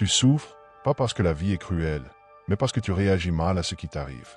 Tu souffres, pas parce que la vie est cruelle, mais parce que tu réagis mal à ce qui t'arrive.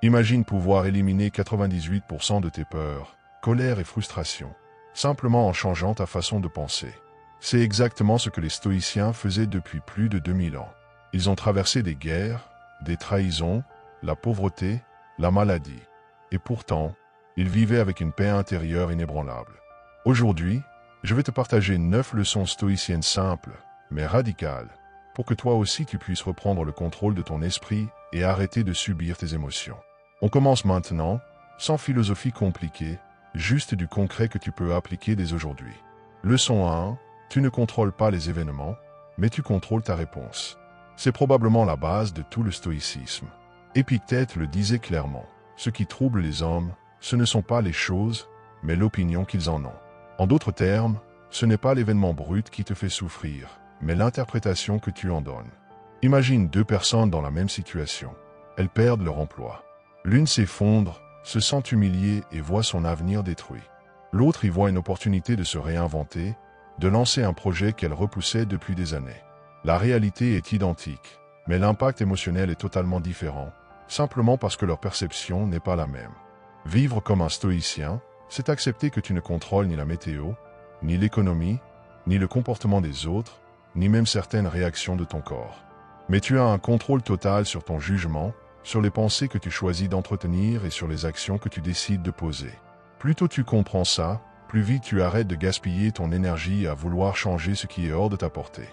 Imagine pouvoir éliminer 98% de tes peurs, colère et frustration, simplement en changeant ta façon de penser. C'est exactement ce que les stoïciens faisaient depuis plus de 2000 ans. Ils ont traversé des guerres, des trahisons, la pauvreté, la maladie. Et pourtant, ils vivaient avec une paix intérieure inébranlable. Aujourd'hui, je vais te partager 9 leçons stoïciennes simples, mais radicales, pour que toi aussi tu puisses reprendre le contrôle de ton esprit et arrêter de subir tes émotions. On commence maintenant, sans philosophie compliquée, juste du concret que tu peux appliquer dès aujourd'hui. Leçon 1, tu ne contrôles pas les événements, mais tu contrôles ta réponse. C'est probablement la base de tout le stoïcisme. Épictète le disait clairement, ce qui trouble les hommes, ce ne sont pas les choses, mais l'opinion qu'ils en ont. En d'autres termes, ce n'est pas l'événement brut qui te fait souffrir, mais l'interprétation que tu en donnes. Imagine 2 personnes dans la même situation. Elles perdent leur emploi. L'une s'effondre, se sent humiliée et voit son avenir détruit. L'autre y voit une opportunité de se réinventer, de lancer un projet qu'elle repoussait depuis des années. La réalité est identique, mais l'impact émotionnel est totalement différent, simplement parce que leur perception n'est pas la même. Vivre comme un stoïcien, c'est accepter que tu ne contrôles ni la météo, ni l'économie, ni le comportement des autres, ni même certaines réactions de ton corps. Mais tu as un contrôle total sur ton jugement, sur les pensées que tu choisis d'entretenir et sur les actions que tu décides de poser. Plus tôt tu comprends ça, plus vite tu arrêtes de gaspiller ton énergie à vouloir changer ce qui est hors de ta portée.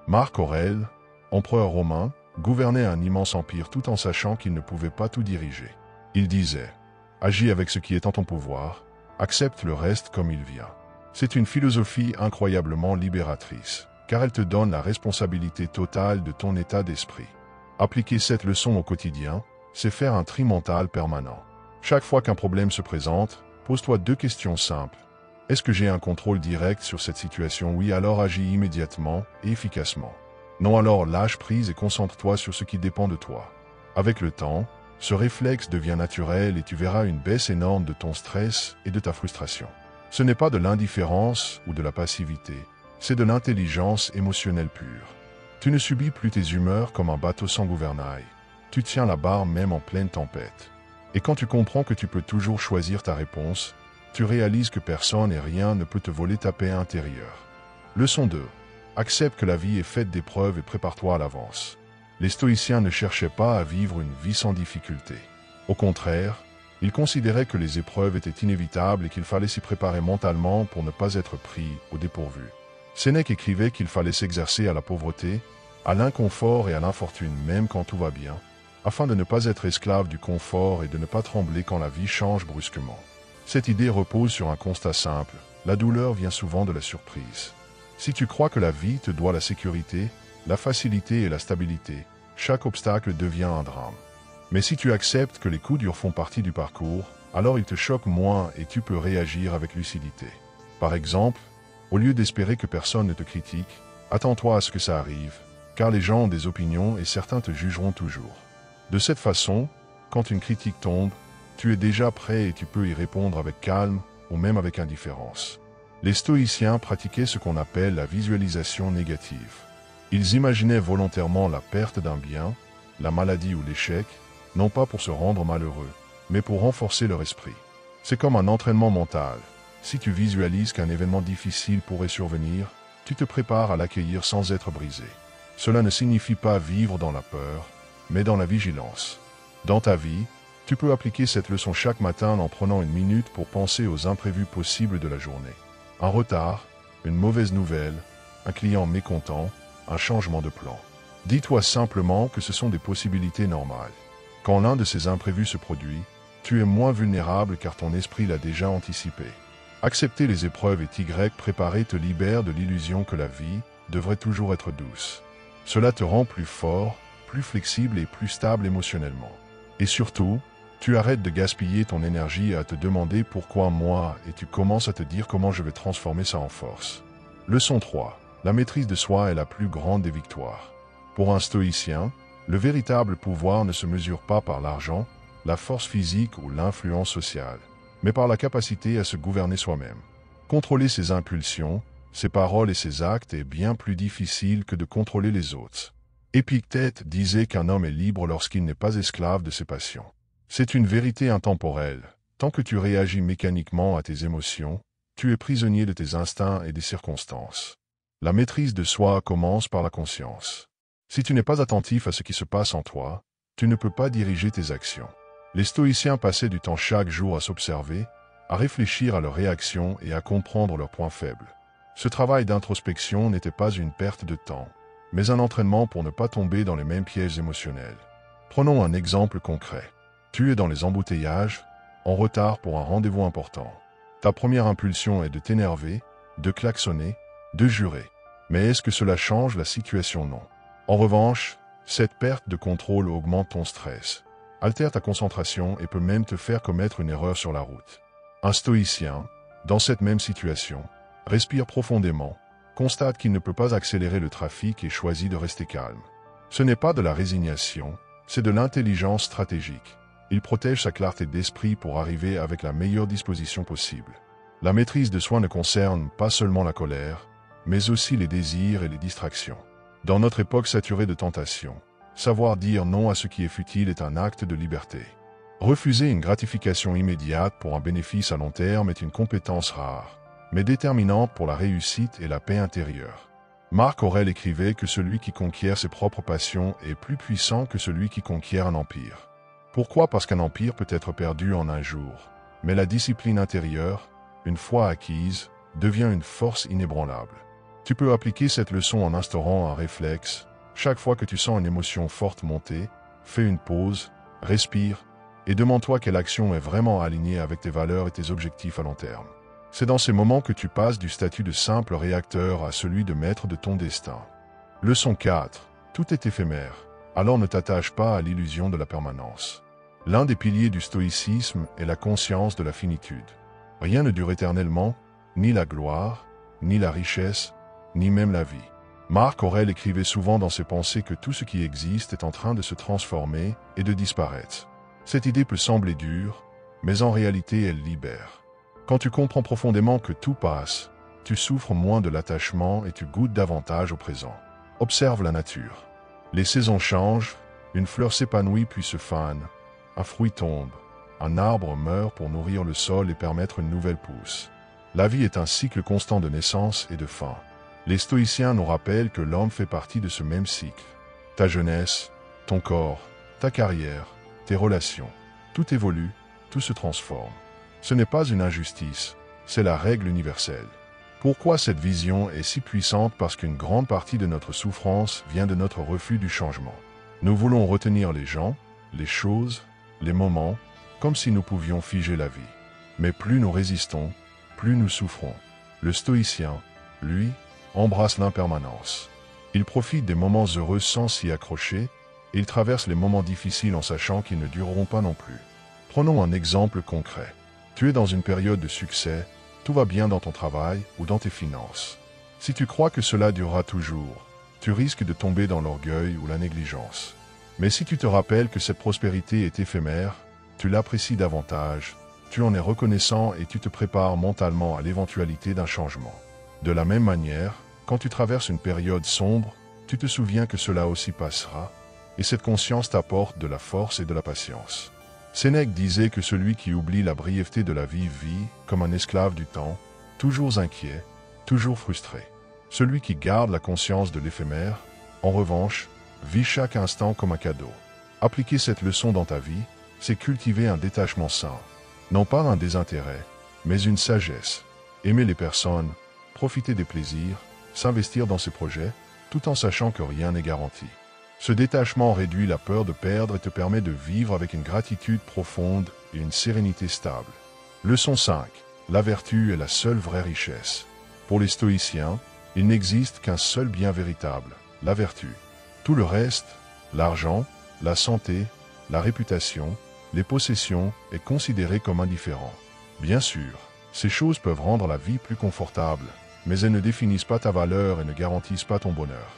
Marc Aurèle, empereur romain, gouvernait un immense empire tout en sachant qu'il ne pouvait pas tout diriger. Il disait « Agis avec ce qui est en ton pouvoir, accepte le reste comme il vient ». C'est une philosophie incroyablement libératrice, car elle te donne la responsabilité totale de ton état d'esprit. Appliquer cette leçon au quotidien, c'est faire un tri mental permanent. Chaque fois qu'un problème se présente, pose-toi 2 questions simples. Est-ce que j'ai un contrôle direct sur cette situation? Oui, alors agis immédiatement et efficacement. Non, alors lâche prise et concentre-toi sur ce qui dépend de toi. Avec le temps, ce réflexe devient naturel et tu verras une baisse énorme de ton stress et de ta frustration. Ce n'est pas de l'indifférence ou de la passivité, c'est de l'intelligence émotionnelle pure. Tu ne subis plus tes humeurs comme un bateau sans gouvernail. Tu tiens la barre même en pleine tempête. Et quand tu comprends que tu peux toujours choisir ta réponse, tu réalises que personne et rien ne peut te voler ta paix intérieure. Leçon 2. Accepte que la vie est faite d'épreuves et prépare-toi à l'avance. Les stoïciens ne cherchaient pas à vivre une vie sans difficulté. Au contraire, ils considéraient que les épreuves étaient inévitables et qu'il fallait s'y préparer mentalement pour ne pas être pris au dépourvu. Sénèque écrivait qu'il fallait s'exercer à la pauvreté, à l'inconfort et à l'infortune même quand tout va bien, afin de ne pas être esclave du confort et de ne pas trembler quand la vie change brusquement. Cette idée repose sur un constat simple, la douleur vient souvent de la surprise. Si tu crois que la vie te doit la sécurité, la facilité et la stabilité, chaque obstacle devient un drame. Mais si tu acceptes que les coups durs font partie du parcours, alors ils te choquent moins et tu peux réagir avec lucidité. Par exemple, au lieu d'espérer que personne ne te critique, attends-toi à ce que ça arrive, car les gens ont des opinions et certains te jugeront toujours. De cette façon, quand une critique tombe, tu es déjà prêt et tu peux y répondre avec calme ou même avec indifférence. Les stoïciens pratiquaient ce qu'on appelle la visualisation négative. Ils imaginaient volontairement la perte d'un bien, la maladie ou l'échec, non pas pour se rendre malheureux, mais pour renforcer leur esprit. C'est comme un entraînement mental. Si tu visualises qu'un événement difficile pourrait survenir, tu te prépares à l'accueillir sans être brisé. Cela ne signifie pas vivre dans la peur, mais dans la vigilance. Dans ta vie, tu peux appliquer cette leçon chaque matin en prenant une minute pour penser aux imprévus possibles de la journée. Un retard, une mauvaise nouvelle, un client mécontent, un changement de plan. Dis-toi simplement que ce sont des possibilités normales. Quand l'un de ces imprévus se produit, tu es moins vulnérable car ton esprit l'a déjà anticipé. Accepter les épreuves et préparer te libère de l'illusion que la vie devrait toujours être douce. Cela te rend plus fort, plus flexible et plus stable émotionnellement. Et surtout, tu arrêtes de gaspiller ton énergie à te demander pourquoi moi et tu commences à te dire comment je vais transformer ça en force. Leçon 3. La maîtrise de soi est la plus grande des victoires. Pour un stoïcien, le véritable pouvoir ne se mesure pas par l'argent, la force physique ou l'influence sociale, mais par la capacité à se gouverner soi-même. Contrôler ses impulsions, ses paroles et ses actes est bien plus difficile que de contrôler les autres. Épictète disait qu'un homme est libre lorsqu'il n'est pas esclave de ses passions. C'est une vérité intemporelle. Tant que tu réagis mécaniquement à tes émotions, tu es prisonnier de tes instincts et des circonstances. La maîtrise de soi commence par la conscience. Si tu n'es pas attentif à ce qui se passe en toi, tu ne peux pas diriger tes actions. Les stoïciens passaient du temps chaque jour à s'observer, à réfléchir à leurs réactions et à comprendre leurs points faibles. Ce travail d'introspection n'était pas une perte de temps, mais un entraînement pour ne pas tomber dans les mêmes pièges émotionnels. Prenons un exemple concret. Tu es dans les embouteillages, en retard pour un rendez-vous important. Ta première impulsion est de t'énerver, de klaxonner, de jurer. Mais est-ce que cela change la situation? Non. En revanche, cette perte de contrôle augmente ton stress, altère ta concentration et peut même te faire commettre une erreur sur la route. Un stoïcien, dans cette même situation, respire profondément, constate qu'il ne peut pas accélérer le trafic et choisit de rester calme. Ce n'est pas de la résignation, c'est de l'intelligence stratégique. Il protège sa clarté d'esprit pour arriver avec la meilleure disposition possible. La maîtrise de soi ne concerne pas seulement la colère, mais aussi les désirs et les distractions. Dans notre époque saturée de tentations, savoir dire non à ce qui est futile est un acte de liberté. Refuser une gratification immédiate pour un bénéfice à long terme est une compétence rare, mais déterminante pour la réussite et la paix intérieure. Marc Aurèle écrivait que celui qui conquiert ses propres passions est plus puissant que celui qui conquiert un empire. Pourquoi? Parce qu'un empire peut être perdu en un jour, mais la discipline intérieure, une fois acquise, devient une force inébranlable. Tu peux appliquer cette leçon en instaurant un réflexe. Chaque fois que tu sens une émotion forte monter, fais une pause, respire, et demande-toi quelle action est vraiment alignée avec tes valeurs et tes objectifs à long terme. C'est dans ces moments que tu passes du statut de simple réacteur à celui de maître de ton destin. Leçon 4. Tout est éphémère, alors ne t'attache pas à l'illusion de la permanence. L'un des piliers du stoïcisme est la conscience de la finitude. Rien ne dure éternellement, ni la gloire, ni la richesse, ni même la vie. Marc Aurèle écrivait souvent dans ses pensées que tout ce qui existe est en train de se transformer et de disparaître. Cette idée peut sembler dure, mais en réalité elle libère. Quand tu comprends profondément que tout passe, tu souffres moins de l'attachement et tu goûtes davantage au présent. Observe la nature. Les saisons changent, une fleur s'épanouit puis se fane, un fruit tombe, un arbre meurt pour nourrir le sol et permettre une nouvelle pousse. La vie est un cycle constant de naissance et de fin. Les stoïciens nous rappellent que l'homme fait partie de ce même cycle. Ta jeunesse, ton corps, ta carrière, tes relations, tout évolue, tout se transforme. Ce n'est pas une injustice, c'est la règle universelle. Pourquoi cette vision est si puissante? Parce qu'une grande partie de notre souffrance vient de notre refus du changement. Nous voulons retenir les gens, les choses, les moments, comme si nous pouvions figer la vie. Mais plus nous résistons, plus nous souffrons. Le stoïcien, lui, embrasse l'impermanence. Il profite des moments heureux sans s'y accrocher, et il traverse les moments difficiles en sachant qu'ils ne dureront pas non plus. Prenons un exemple concret. Tu es dans une période de succès, tout va bien dans ton travail ou dans tes finances. Si tu crois que cela durera toujours, tu risques de tomber dans l'orgueil ou la négligence. Mais si tu te rappelles que cette prospérité est éphémère, tu l'apprécies davantage, tu en es reconnaissant et tu te prépares mentalement à l'éventualité d'un changement. De la même manière, quand tu traverses une période sombre, tu te souviens que cela aussi passera, et cette conscience t'apporte de la force et de la patience. Sénèque disait que celui qui oublie la brièveté de la vie vit comme un esclave du temps, toujours inquiet, toujours frustré. Celui qui garde la conscience de l'éphémère, en revanche, vit chaque instant comme un cadeau. Appliquer cette leçon dans ta vie, c'est cultiver un détachement sain. Non pas un désintérêt, mais une sagesse. Aimer les personnes, profiter des plaisirs, s'investir dans ses projets, tout en sachant que rien n'est garanti. Ce détachement réduit la peur de perdre et te permet de vivre avec une gratitude profonde et une sérénité stable. Leçon 5. La vertu est la seule vraie richesse. Pour les stoïciens, il n'existe qu'un seul bien véritable, la vertu. Tout le reste, l'argent, la santé, la réputation, les possessions, est considéré comme indifférent. Bien sûr, ces choses peuvent rendre la vie plus confortable, mais elles ne définissent pas ta valeur et ne garantissent pas ton bonheur.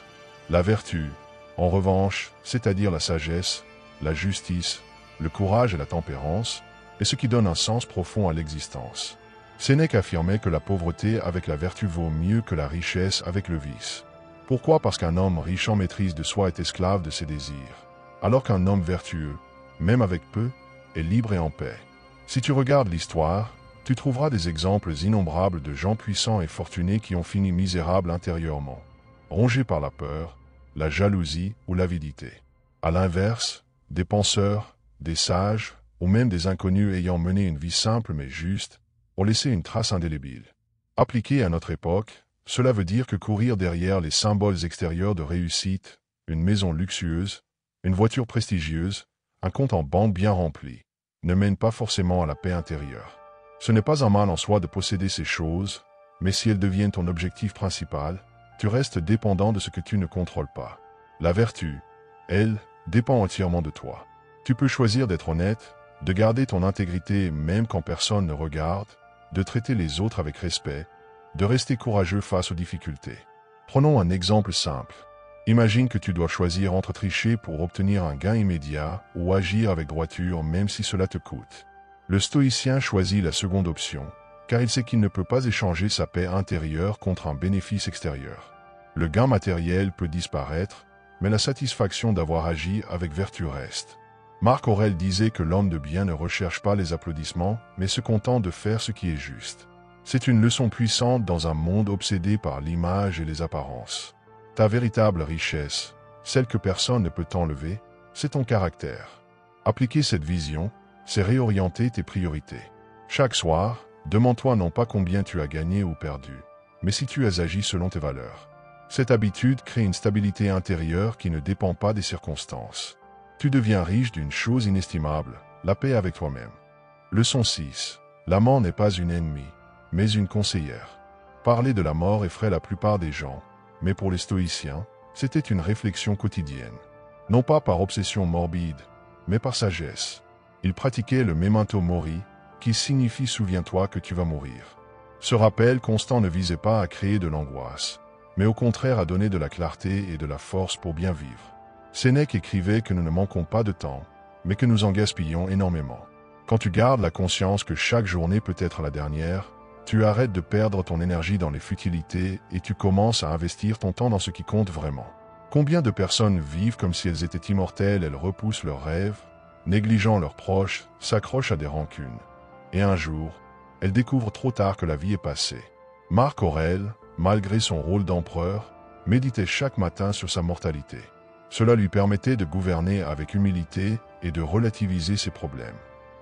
La vertu, en revanche, c'est-à-dire la sagesse, la justice, le courage et la tempérance, est ce qui donne un sens profond à l'existence. Sénèque affirmait que la pauvreté avec la vertu vaut mieux que la richesse avec le vice. Pourquoi? Parce qu'un homme riche en maîtrise de soi est esclave de ses désirs, alors qu'un homme vertueux, même avec peu, est libre et en paix. Si tu regardes l'histoire, tu trouveras des exemples innombrables de gens puissants et fortunés qui ont fini misérables intérieurement, rongés par la peur, la jalousie ou l'avidité. À l'inverse, des penseurs, des sages, ou même des inconnus ayant mené une vie simple mais juste, ont laissé une trace indélébile. Appliqué à notre époque, cela veut dire que courir derrière les symboles extérieurs de réussite, une maison luxueuse, une voiture prestigieuse, un compte en banque bien rempli, ne mène pas forcément à la paix intérieure. Ce n'est pas un mal en soi de posséder ces choses, mais si elles deviennent ton objectif principal, tu restes dépendant de ce que tu ne contrôles pas. La vertu, elle, dépend entièrement de toi. Tu peux choisir d'être honnête, de garder ton intégrité même quand personne ne regarde, de traiter les autres avec respect, de rester courageux face aux difficultés. Prenons un exemple simple. Imagine que tu dois choisir entre tricher pour obtenir un gain immédiat ou agir avec droiture même si cela te coûte. Le stoïcien choisit la seconde option, car il sait qu'il ne peut pas échanger sa paix intérieure contre un bénéfice extérieur. Le gain matériel peut disparaître, mais la satisfaction d'avoir agi avec vertu reste. Marc Aurèle disait que l'homme de bien ne recherche pas les applaudissements, mais se contente de faire ce qui est juste. C'est une leçon puissante dans un monde obsédé par l'image et les apparences. Ta véritable richesse, celle que personne ne peut t'enlever, c'est ton caractère. Appliquer cette vision, c'est réorienter tes priorités. Chaque soir, demande-toi non pas combien tu as gagné ou perdu, mais si tu as agi selon tes valeurs. Cette habitude crée une stabilité intérieure qui ne dépend pas des circonstances. Tu deviens riche d'une chose inestimable, la paix avec toi-même. Leçon 6. La mort n'est pas une ennemie, mais une conseillère. Parler de la mort effraie la plupart des gens, mais pour les stoïciens, c'était une réflexion quotidienne. Non pas par obsession morbide, mais par sagesse. Ils pratiquaient le memento mori, qui signifie souviens-toi que tu vas mourir. Ce rappel constant ne visait pas à créer de l'angoisse, mais au contraire à donner de la clarté et de la force pour bien vivre. Sénèque écrivait que nous ne manquons pas de temps, mais que nous en gaspillons énormément. Quand tu gardes la conscience que chaque journée peut être la dernière, tu arrêtes de perdre ton énergie dans les futilités et tu commences à investir ton temps dans ce qui compte vraiment. Combien de personnes vivent comme si elles étaient immortelles, elles repoussent leurs rêves, négligeant leurs proches, s'accrochent à des rancunes. Et un jour, elles découvrent trop tard que la vie est passée. Marc Aurèle, malgré son rôle d'empereur, méditait chaque matin sur sa mortalité. Cela lui permettait de gouverner avec humilité et de relativiser ses problèmes.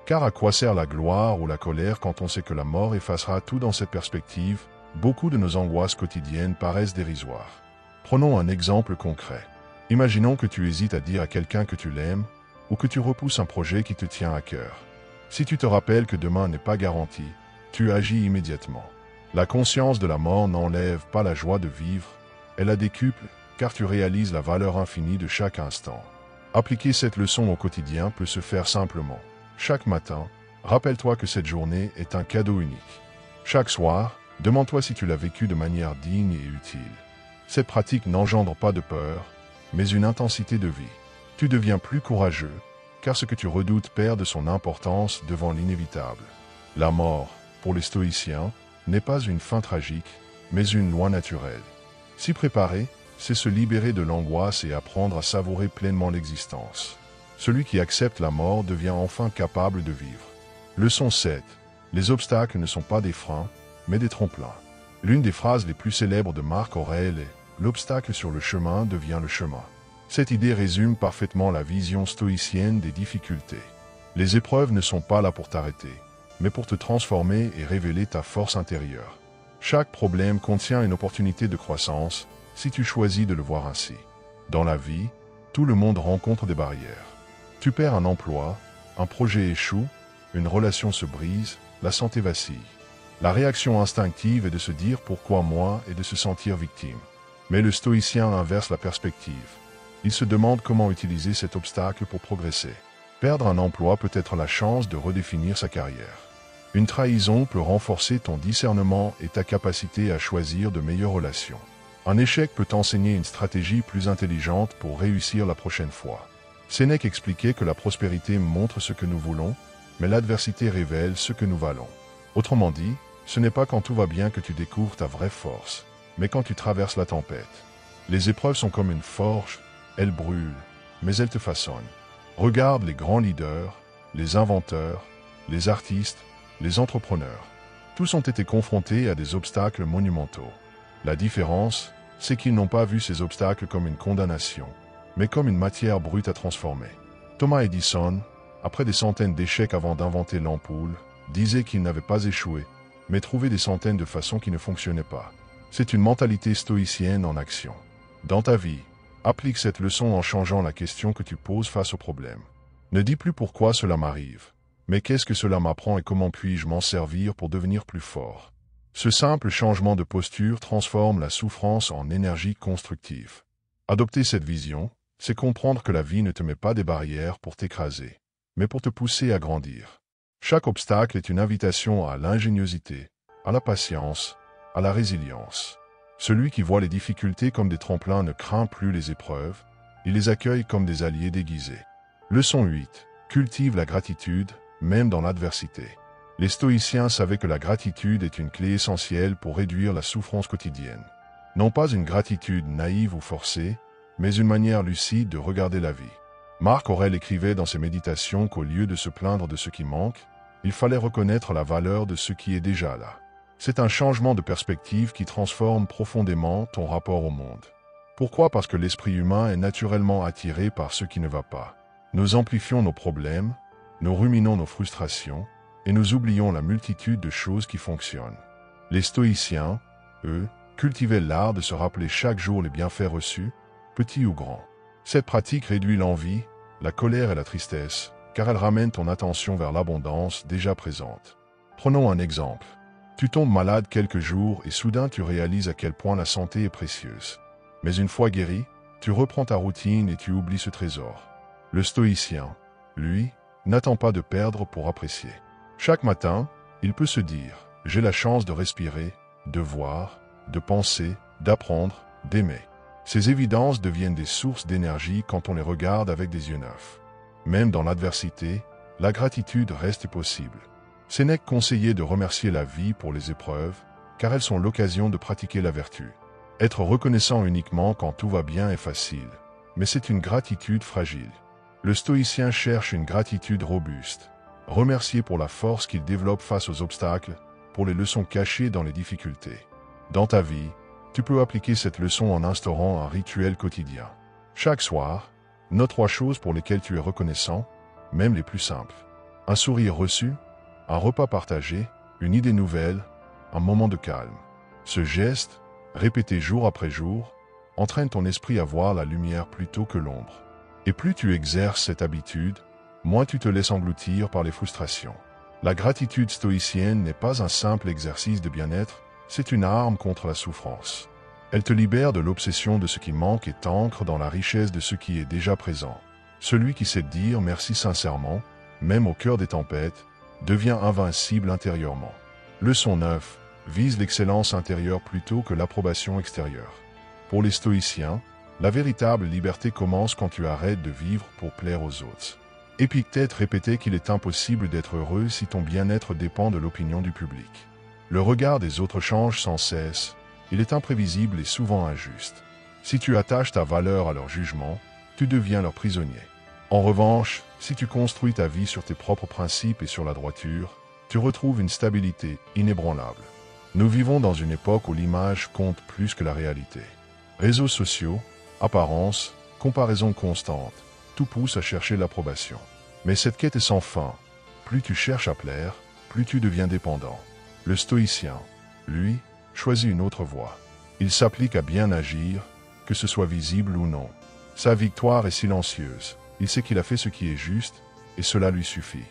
Car à quoi sert la gloire ou la colère quand on sait que la mort effacera tout? Dans cette perspective, beaucoup de nos angoisses quotidiennes paraissent dérisoires. Prenons un exemple concret. Imaginons que tu hésites à dire à quelqu'un que tu l'aimes ou que tu repousses un projet qui te tient à cœur. Si tu te rappelles que demain n'est pas garanti, tu agis immédiatement. La conscience de la mort n'enlève pas la joie de vivre, elle la décuple, car tu réalises la valeur infinie de chaque instant. Appliquer cette leçon au quotidien peut se faire simplement. Chaque matin, rappelle-toi que cette journée est un cadeau unique. Chaque soir, demande-toi si tu l'as vécu de manière digne et utile. Cette pratique n'engendre pas de peur, mais une intensité de vie. Tu deviens plus courageux, car ce que tu redoutes perd de son importance devant l'inévitable. La mort, pour les stoïciens, n'est pas une fin tragique, mais une loi naturelle. S'y préparer, c'est se libérer de l'angoisse et apprendre à savourer pleinement l'existence. Celui qui accepte la mort devient enfin capable de vivre. Leçon 7. Les obstacles ne sont pas des freins, mais des tremplins. L'une des phrases les plus célèbres de Marc Aurèle est « L'obstacle sur le chemin devient le chemin ». Cette idée résume parfaitement la vision stoïcienne des difficultés. Les épreuves ne sont pas là pour t'arrêter, mais pour te transformer et révéler ta force intérieure. Chaque problème contient une opportunité de croissance, si tu choisis de le voir ainsi. Dans la vie, tout le monde rencontre des barrières. Tu perds un emploi, un projet échoue, une relation se brise, la santé vacille. La réaction instinctive est de se dire « pourquoi moi » et de se sentir victime. Mais le stoïcien inverse la perspective. Il se demande comment utiliser cet obstacle pour progresser. Perdre un emploi peut être la chance de redéfinir sa carrière. Une trahison peut renforcer ton discernement et ta capacité à choisir de meilleures relations. Un échec peut t'enseigner une stratégie plus intelligente pour réussir la prochaine fois. Sénèque expliquait que la prospérité montre ce que nous voulons, mais l'adversité révèle ce que nous valons. Autrement dit, ce n'est pas quand tout va bien que tu découvres ta vraie force, mais quand tu traverses la tempête. Les épreuves sont comme une forge, elles brûlent, mais elles te façonnent. Regarde les grands leaders, les inventeurs, les artistes, les entrepreneurs. Tous ont été confrontés à des obstacles monumentaux. La différence, c'est qu'ils n'ont pas vu ces obstacles comme une condamnation, mais comme une matière brute à transformer. Thomas Edison, après des centaines d'échecs avant d'inventer l'ampoule, disait qu'il n'avait pas échoué, mais trouvé des centaines de façons qui ne fonctionnaient pas. C'est une mentalité stoïcienne en action. Dans ta vie, applique cette leçon en changeant la question que tu poses face au problème. Ne dis plus pourquoi cela m'arrive, mais qu'est-ce que cela m'apprend et comment puis-je m'en servir pour devenir plus fort. Ce simple changement de posture transforme la souffrance en énergie constructive. Adopter cette vision, c'est comprendre que la vie ne te met pas des barrières pour t'écraser, mais pour te pousser à grandir. Chaque obstacle est une invitation à l'ingéniosité, à la patience, à la résilience. Celui qui voit les difficultés comme des tremplins ne craint plus les épreuves, il les accueille comme des alliés déguisés. Leçon 8. Cultive la gratitude, même dans l'adversité. Les stoïciens savaient que la gratitude est une clé essentielle pour réduire la souffrance quotidienne. Non pas une gratitude naïve ou forcée, mais une manière lucide de regarder la vie. Marc Aurèle écrivait dans ses méditations qu'au lieu de se plaindre de ce qui manque, il fallait reconnaître la valeur de ce qui est déjà là. C'est un changement de perspective qui transforme profondément ton rapport au monde. Pourquoi? Parce que l'esprit humain est naturellement attiré par ce qui ne va pas. Nous amplifions nos problèmes, nous ruminons nos frustrations, et nous oublions la multitude de choses qui fonctionnent. Les stoïciens, eux, cultivaient l'art de se rappeler chaque jour les bienfaits reçus, petits ou grands. Cette pratique réduit l'envie, la colère et la tristesse, car elle ramène ton attention vers l'abondance déjà présente. Prenons un exemple. Tu tombes malade quelques jours et soudain tu réalises à quel point la santé est précieuse. Mais une fois guéri, tu reprends ta routine et tu oublies ce trésor. Le stoïcien, lui, n'attend pas de perdre pour apprécier. Chaque matin, il peut se dire « J'ai la chance de respirer, de voir, de penser, d'apprendre, d'aimer ». Ces évidences deviennent des sources d'énergie quand on les regarde avec des yeux neufs. Même dans l'adversité, la gratitude reste possible. Sénèque conseillait de remercier la vie pour les épreuves, car elles sont l'occasion de pratiquer la vertu. Être reconnaissant uniquement quand tout va bien est facile, mais c'est une gratitude fragile. Le stoïcien cherche une gratitude robuste. Remercier pour la force qu'il développe face aux obstacles, pour les leçons cachées dans les difficultés. Dans ta vie, tu peux appliquer cette leçon en instaurant un rituel quotidien. Chaque soir, note 3 choses pour lesquelles tu es reconnaissant, même les plus simples. Un sourire reçu, un repas partagé, une idée nouvelle, un moment de calme. Ce geste, répété jour après jour, entraîne ton esprit à voir la lumière plutôt que l'ombre. Et plus tu exerces cette habitude, moins tu te laisses engloutir par les frustrations. La gratitude stoïcienne n'est pas un simple exercice de bien-être, c'est une arme contre la souffrance. Elle te libère de l'obsession de ce qui manque et t'ancre dans la richesse de ce qui est déjà présent. Celui qui sait dire merci sincèrement, même au cœur des tempêtes, devient invincible intérieurement. Leçon 9. Vise l'excellence intérieure plutôt que l'approbation extérieure. Pour les stoïciens, la véritable liberté commence quand tu arrêtes de vivre pour plaire aux autres. Épictète répétait qu'il est impossible d'être heureux si ton bien-être dépend de l'opinion du public. Le regard des autres change sans cesse, il est imprévisible et souvent injuste. Si tu attaches ta valeur à leur jugement, tu deviens leur prisonnier. En revanche, si tu construis ta vie sur tes propres principes et sur la droiture, tu retrouves une stabilité inébranlable. Nous vivons dans une époque où l'image compte plus que la réalité. Réseaux sociaux, apparence, comparaison constante, tout pousse à chercher l'approbation. Mais cette quête est sans fin. Plus tu cherches à plaire, plus tu deviens dépendant. Le stoïcien, lui, choisit une autre voie. Il s'applique à bien agir, que ce soit visible ou non. Sa victoire est silencieuse. Il sait qu'il a fait ce qui est juste, et cela lui suffit.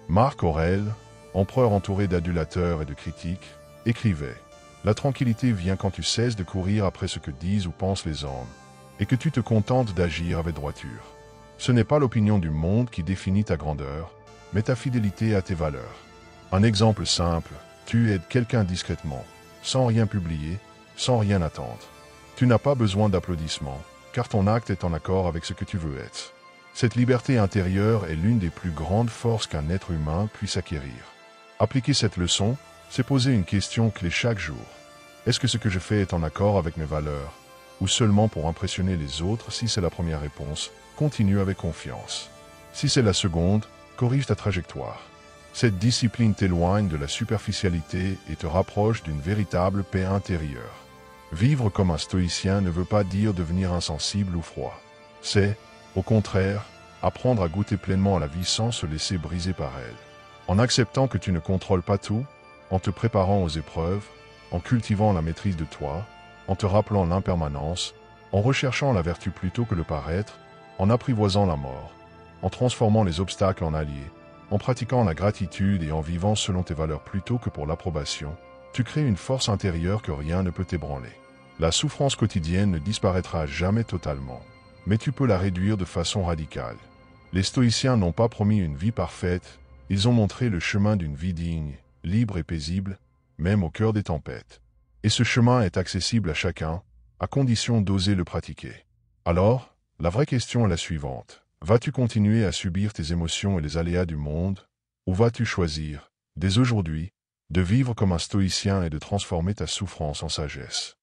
Marc Aurèle, empereur entouré d'adulateurs et de critiques, écrivait « La tranquillité vient quand tu cesses de courir après ce que disent ou pensent les hommes, et que tu te contentes d'agir avec droiture. Ce n'est pas l'opinion du monde qui définit ta grandeur, mais ta fidélité à tes valeurs. Un exemple simple, tu aides quelqu'un discrètement, sans rien publier, sans rien attendre. Tu n'as pas besoin d'applaudissements, car ton acte est en accord avec ce que tu veux être. Cette liberté intérieure est l'une des plus grandes forces qu'un être humain puisse acquérir. Appliquer cette leçon, c'est poser une question clé chaque jour. Est-ce que ce que je fais est en accord avec mes valeurs? ou seulement pour impressionner les autres? Si c'est la première réponse, continue avec confiance. Si c'est la seconde, corrige ta trajectoire. Cette discipline t'éloigne de la superficialité et te rapproche d'une véritable paix intérieure. Vivre comme un stoïcien ne veut pas dire devenir insensible ou froid. C'est, au contraire, apprendre à goûter pleinement à la vie sans se laisser briser par elle. En acceptant que tu ne contrôles pas tout, en te préparant aux épreuves, en cultivant la maîtrise de toi, en te rappelant l'impermanence, en recherchant la vertu plutôt que le paraître, en apprivoisant la mort, en transformant les obstacles en alliés, en pratiquant la gratitude et en vivant selon tes valeurs plutôt que pour l'approbation, tu crées une force intérieure que rien ne peut ébranler. La souffrance quotidienne ne disparaîtra jamais totalement, mais tu peux la réduire de façon radicale. Les stoïciens n'ont pas promis une vie parfaite, ils ont montré le chemin d'une vie digne, libre et paisible, même au cœur des tempêtes. Et ce chemin est accessible à chacun, à condition d'oser le pratiquer. Alors, la vraie question est la suivante. Vas-tu continuer à subir tes émotions et les aléas du monde, ou vas-tu choisir, dès aujourd'hui, de vivre comme un stoïcien et de transformer ta souffrance en sagesse?